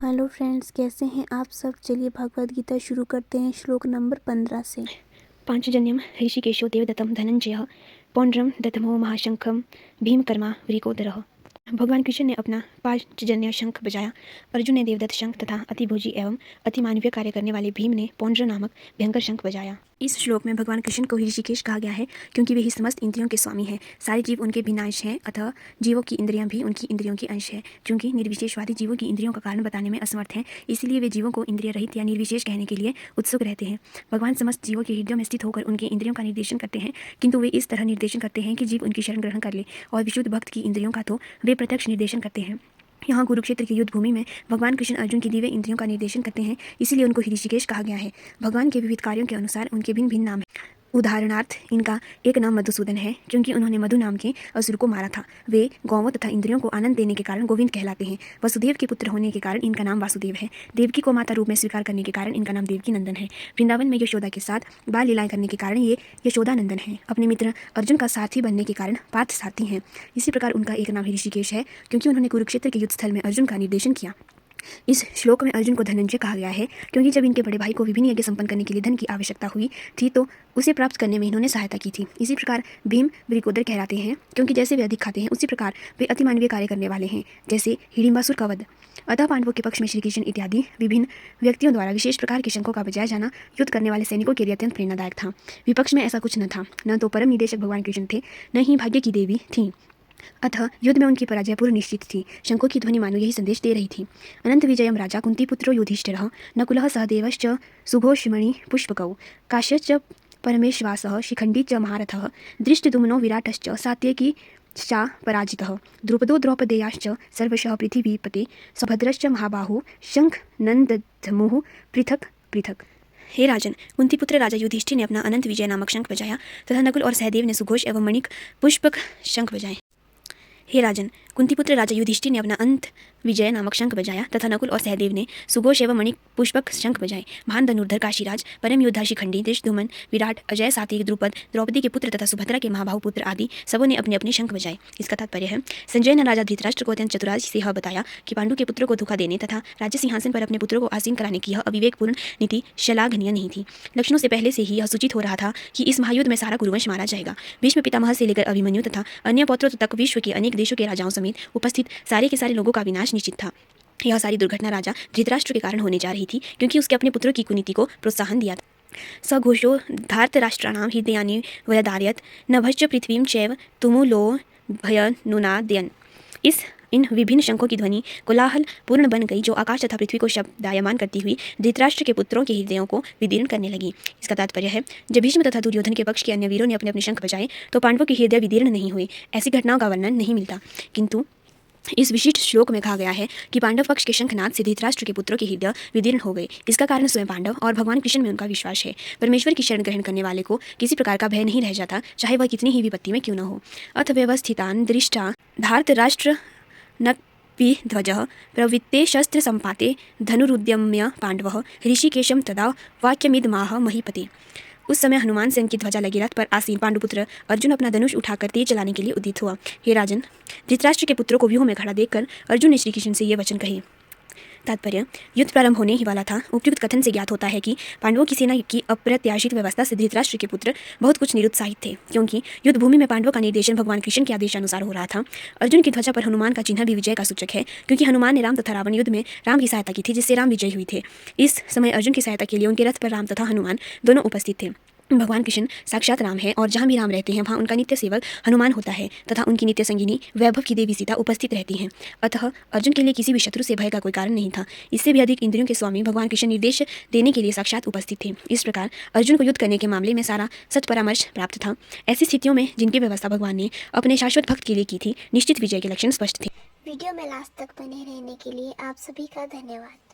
Hello friends, कैसे हैं आप सब। चलिए भगवद गीता शुरू करते हैं श्लोक नंबर 15 से। पांचजन्यम ऋषिकेशो देवदत्तम धनंजय पौंड्रम दत्तमो महाशंखम भीमकर्मा वृकोदरः। भगवान कृष्ण ने अपना पांचजन्य शंख बजाया। अर्जुन ने देवदत्त शंख तथा अतिभोजी एवं अतिमानवीय कार्य करने वाले भीम ने पौंड्र नामक भयंकर शंख बजाया। इस श्लोक में भगवान कृष्ण को ऋषिकेश कहा गया है क्योंकि वे ही समस्त इंद्रियों के स्वामी हैं। सारे जीव उनके भिन्न अंश हैं, अतः जीवों की इंद्रियां भी उनकी इंद्रियों के अंश है। क्योंकि निर्विशेषवादी जीवों की इंद्रियों का कारण बताने में असमर्थ हैं, इसलिए वे जीवों को इंद्रिय रहित या निर्विशेष कहने के लिए उत्सुक रहते हैं। भगवान समस्त जीवों के हृदय में स्थित होकर उनके इंद्रियों का निर्देशन करते हैं, किंतु वे इस तरह निर्देशन करते हैं कि जीव उनकी शरण ग्रहण कर ले, और विशुद्ध भक्त की इंद्रियों का तो वे प्रत्यक्ष निर्देशन करते हैं। यहाँ कुरुक्षेत्र की युद्ध भूमि में भगवान कृष्ण अर्जुन की दिव्य इंद्रियों का निर्देशन करते हैं, इसीलिए उनको ऋषिकेश कहा गया है। भगवान के विविध कार्यों के अनुसार उनके भिन्न भिन्न नाम हैं। उदाहरणार्थ इनका एक नाम मधुसूदन है, क्योंकि उन्होंने मधु नाम के असुर को मारा था। वे गौवों तथा इंद्रियों को आनंद देने के कारण गोविंद कहलाते हैं। वसुदेव के पुत्र होने के कारण इनका नाम वासुदेव है। देवकी को माता रूप में स्वीकार करने के कारण इनका नाम देवकी नंदन है। वृंदावन में यशोदा के साथ बाल लीलाएं करने के कारण ये यशोदा नंदन है। अपने मित्र अर्जुन का साथी बनने के कारण पार्थ साथी हैं। इसी प्रकार उनका एक नाम ऋषिकेश है, क्योंकि उन्होंने कुरुक्षेत्र के युद्ध स्थल में अर्जुन का निर्देशन किया। इस श्लोक में अर्जुन को धनंजय कहा गया है, क्योंकि जब इनके बड़े भाई को विभिन्न यज्ञ संपन्न करने के लिए धन की आवश्यकता हुई थी तो उसे प्राप्त करने में इन्होंने सहायता की थी। इसी प्रकार भीम वृकोदर कहलाते हैं, क्योंकि जैसे वे अधिक खाते हैं उसी प्रकार वे अतिमानवीय कार्य करने वाले हैं, जैसे हिडिंबासुर का वध। अतः पांडवों के पक्ष में श्री कृष्ण इत्यादि विभिन्न व्यक्तियों द्वारा विशेष प्रकार के शंखों का बजाया जाना युद्ध करने वाले सैनिकों के लिए अत्यंत प्रेरणादायक था। विपक्ष में ऐसा कुछ न था, न तो परम निदेशक भगवान कृष्ण थे, न ही भाग्य की देवी थी, अतः युद्ध में उनकी पराजय पूर्व निश्चित थी। शंखों की ध्वनि मानो यही संदेश दे रही थी। अनंत विजयम राजा कुंतीपुत्रो युधिष्ठिरः नकुलः सहदेवश्च सुघोषमणि पुष्पकौ काश्यश्च परमेश्वासः शिखण्डी च महारथः दृष्टद्युम्नो विराटश्च सात्यकी चा पराजितः द्रुपदो द्रौपदेयाश्च सर्वशः पृथिवीपते सुभद्रश्च महाबाहु शंख नंदधमुः पृथक पृथक। हे राजन, कुंतीपुत्र राजा युधिष्ठिर ने अपना अनंत विजय नामक शंख बजाया तथा नकुल और सहदेव ने सुघोष एवं मणिक पुष्पक शंख बजाए। हे राजन, कुंतीपुत्र राजा युधिष्ठिर ने अपना अंत विजय नामक शंख बजाया तथा नकुल और सहदेव ने सुघोष एवं मणिक पुष्पक शंख बजाए। महान धनुर्धर काशीराज, परम योद्धा शिखंडी, दृष्टद्युम्न, विराट, अजय, सात्विक, द्रुपद, द्रौपदी के पुत्र तथा सुभद्रा के महाबाहु पुत्र आदि सबों ने अपने अपने शंख बजाए। इसका तात्पर्य है, संजय ने राजा धृतराष्ट्र को अत्यंत चतुराई से यह बताया कि पांडु के पुत्रों को धोखा देने तथा राज्य सिंहासन पर अपने पुत्रों को आसीन कराने की यह अविवेकपूर्ण नीति श्लाघनीय नहीं थी। लक्षणों से पहले से ही यह सूचित हो रहा था कि इस महायुद्ध में सारा कुरुवंश मारा जाएगा। भीष्म पितामह से लेकर अभिमन्यु तथा अन्य पौत्रों तक विश्व के अनेक देशों के राजाओं समेत उपस्थित सारे के सारे लोगों का विनाश निश्चित था। यह सारी दुर्घटना राजा धृतराष्ट्र के कारण होने जा रही थी, क्योंकि उसके अपने पुत्रों की कुनीति को प्रोत्साहन दिया था। सघोषो धार्तराष्ट्राणां हृदयानि व्यदारयत् नभश्च पृथ्वीं चैव तुमुलो भयनुनादयन्। इन विभिन्न शंखों की ध्वनि कोलाहल पूर्ण बन गई, जो आकाश तथा पृथ्वी को शब्दायमान करती हुई धृतराष्ट्र के पुत्रों के हृदयों को विदीर्ण करने लगी। इसका तात्पर्य है, जब भीष्म तथा दुर्योधन के पक्ष के अन्य वीरों ने अपने अपने शंख बजाए तो पांडवों के हृदय विदीर्ण नहीं हुए। ऐसी घटनाओं का वर्णन नहीं मिलता, किंतु इस विशिष्ट श्लोक में कहा गया है कि पांडव पक्ष के शंखनाद से धृतराष्ट्र के पुत्रों के हृदय विदीर्ण हो गए। इसका कारण स्वयं पांडव और भगवान कृष्ण में उनका विश्वास है। परमेश्वर की शरण ग्रहण करने वाले को किसी प्रकार का भय नहीं रह जाता, चाहे वह कितनी ही विपत्ति में क्यों न हो। अर्थव्यवस्थितान दृष्टा धार्तराष्ट्र ध्वजः प्रवृत्ते शस्त्र संपाते धनुरुद्यम्य पांडवः ऋषिकेशम तदा वाक्यमिदमाह महीपते। उस समय हनुमान सेन की ध्वजा लगी रथ पर आसीन पांडुपुत्र अर्जुन अपना धनुष उठाकर तीर चलाने के लिए उद्यत हुआ। हे राजन, धृतराष्ट्र के पुत्रों को व्यूह में खड़ा देखकर अर्जुन ने श्री कृष्ण से ये वचन कहे। तात्पर्य, युद्ध प्रारंभ होने ही वाला था। उपयुक्त कथन से ज्ञात होता है कि पांडवों की सेना की अप्रत्याशित व्यवस्था से धृतराष्ट्र के पुत्र बहुत कुछ निरुत्साहित थे, क्योंकि युद्ध भूमि में पांडवों का निर्देशन भगवान कृष्ण के आदेशानुसार हो रहा था। अर्जुन की ध्वजा पर हनुमान का चिन्ह भी विजय का सूचक है, क्योंकि हनुमान ने राम तथा रावण युद्ध में राम की सहायता की थी, जिससे राम विजयी हुए थे। इस समय अर्जुन की सहायता के लिए उनके रथ पर राम तथा हनुमान दोनों उपस्थित थे। भगवान कृष्ण साक्षात राम है, और जहाँ भी राम रहते हैं वहाँ उनका नित्य सेवक हनुमान होता है तथा उनकी नित्य संगिनी वैभव की देवी सीता उपस्थित रहती हैं। अतः अर्जुन के लिए किसी भी शत्रु से भय का कोई कारण नहीं था। इससे भी अधिक इंद्रियों के स्वामी भगवान कृष्ण निर्देश देने के लिए साक्षात उपस्थित थे। इस प्रकार अर्जुन को युद्ध करने के मामले में सारा सच परामर्श प्राप्त था। ऐसी स्थितियों में जिनकी व्यवस्था भगवान ने अपने शाश्वत भक्त के लिए की थी, निश्चित विजय के लक्षण स्पष्ट थे। वीडियो में लास्ट तक बने रहने के लिए आप सभी का धन्यवाद।